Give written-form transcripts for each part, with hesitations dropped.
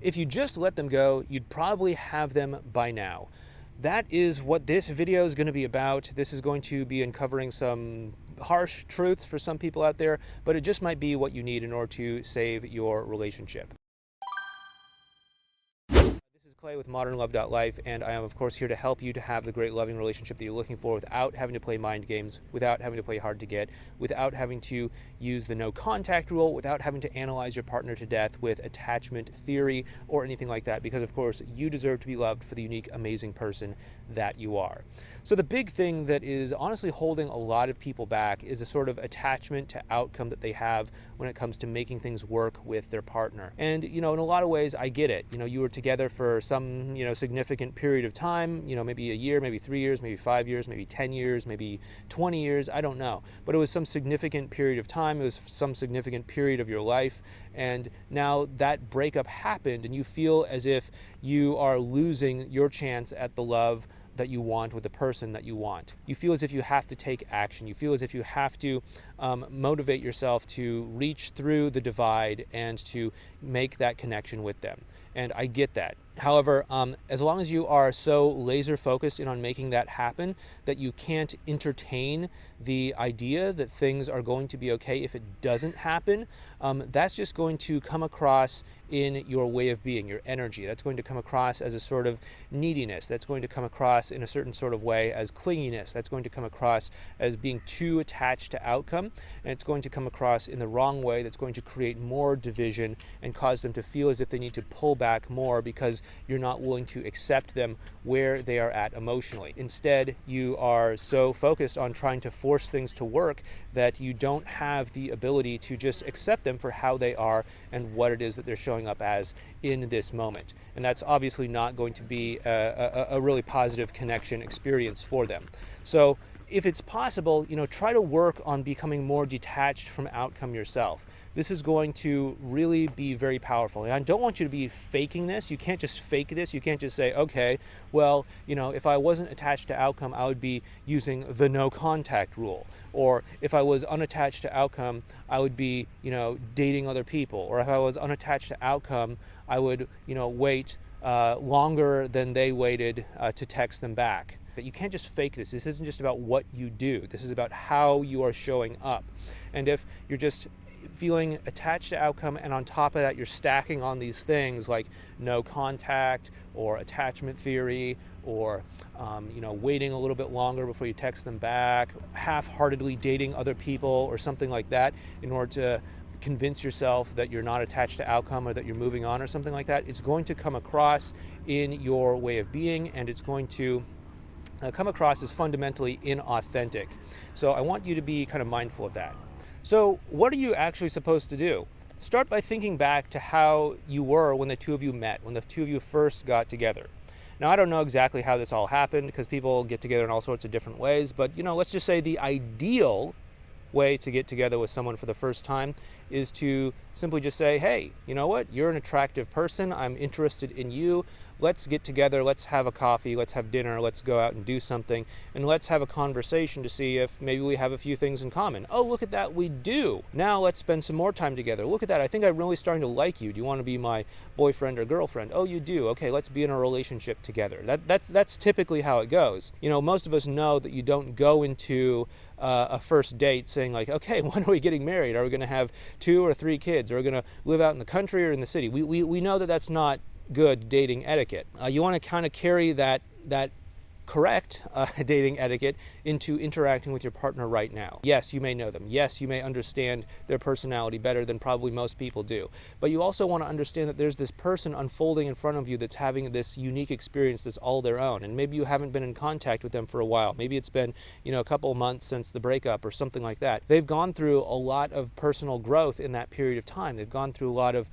If you just let them go, you'd probably have them by now. That is what this video is going to be about. This is going to be uncovering some harsh truths for some people out there, but it just might be what you need in order to save your relationship. Clay with Modernlove.life, and I am of course here to help you to have the great loving relationship that you're looking for without having to play mind games, without having to play hard to get, without having to use the no contact rule, without having to analyze your partner to death with attachment theory or anything like that, because of course you deserve to be loved for the unique, amazing person that you are. So the big thing that is honestly holding a lot of people back is a sort of attachment to outcome that they have when it comes to making things work with their partner. And in a lot of ways I get it. You were together for some significant period of time, maybe a year, maybe 3 years, maybe 5 years, maybe 10 years, maybe 20 years, I don't know. But it was some significant period of time, it was some significant period of your life, and now that breakup happened and you feel as if you are losing your chance at the love that you want with the person that you want. You feel as if you have to take action. You feel as if you have to motivate yourself to reach through the divide and to make that connection with them. And I get that. However, as long as you are so laser focused in on making that happen that you can't entertain the idea that things are going to be okay if it doesn't happen, that's just going to come across in your way of being, your energy. That's going to come across as a sort of neediness. That's going to come across in a certain sort of way as clinginess. That's going to come across as being too attached to outcome, and it's going to come across in the wrong way. That's going to create more division and cause them to feel as if they need to pull back more because you're not willing to accept them where they are at emotionally. Instead, you are so focused on trying to force things to work that you don't have the ability to just accept them for how they are and what it is that they're showing up as in this moment. And that's obviously not going to be a really positive connection experience for them. So if it's possible, try to work on becoming more detached from outcome yourself. This is going to really be very powerful. And I don't want you to be faking this. You can't just fake this. You can't just say, okay, well, if I wasn't attached to outcome, I would be using the no contact rule. Or if I was unattached to outcome, I would be, dating other people. Or if I was unattached to outcome, I would, wait longer than they waited to text them back. But you can't just fake this. This isn't just about what you do. This is about how you are showing up. And if you're just feeling attached to outcome and on top of that you're stacking on these things like no contact or attachment theory or waiting a little bit longer before you text them back, half-heartedly dating other people or something like that in order to convince yourself that you're not attached to outcome or that you're moving on or something like that, it's going to come across in your way of being, and it's going to come across as fundamentally inauthentic. So I want you to be kind of mindful of that. So what are you actually supposed to do? Start by thinking back to how you were when the two of you met, when the two of you first got together. Now, I don't know exactly how this all happened because people get together in all sorts of different ways, but let's just say the ideal way to get together with someone for the first time is to simply just say, hey, you know what? You're an attractive person. I'm interested in you. Let's get together. Let's have a coffee. Let's have dinner. Let's go out and do something. And let's have a conversation to see if maybe we have a few things in common. Oh, look at that. We do. Now let's spend some more time together. Look at that. I think I'm really starting to like you. Do you want to be my boyfriend or girlfriend? Oh, you do. Okay, let's be in a relationship together. That's typically how it goes. Most of us know that you don't go into a first date saying like, okay, when are we getting married? Are we going to have 2 or 3 kids? Are we going to live out in the country or in the city? We know that that's not good dating etiquette. You want to kind of carry that correct dating etiquette into interacting with your partner right now. Yes, you may know them. Yes, you may understand their personality better than probably most people do. But you also want to understand that there's this person unfolding in front of you that's having this unique experience that's all their own. And maybe you haven't been in contact with them for a while. Maybe it's been, a couple of months since the breakup or something like that. They've gone through a lot of personal growth in that period of time. They've gone through a lot of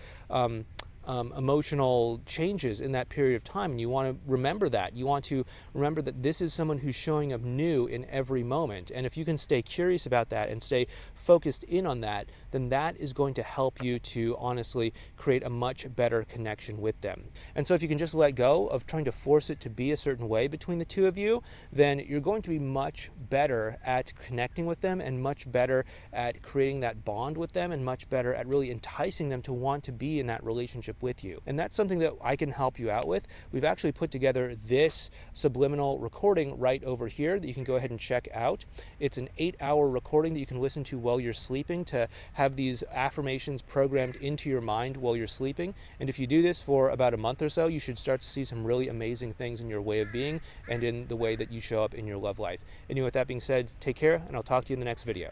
emotional changes in that period of time, and you want to remember that. You want to remember that this is someone who's showing up new in every moment, and if you can stay curious about that and stay focused in on that, then that is going to help you to honestly create a much better connection with them. And so if you can just let go of trying to force it to be a certain way between the two of you, then you're going to be much better at connecting with them and much better at creating that bond with them and much better at really enticing them to want to be in that relationship relationship with you. And that's something that I can help you out with. We've actually put together this subliminal recording right over here that you can go ahead and check out. It's an 8-hour recording that you can listen to while you're sleeping to have these affirmations programmed into your mind while you're sleeping. And if you do this for about a month or so, you should start to see some really amazing things in your way of being and in the way that you show up in your love life. And with that being said, take care, and I'll talk to you in the next video.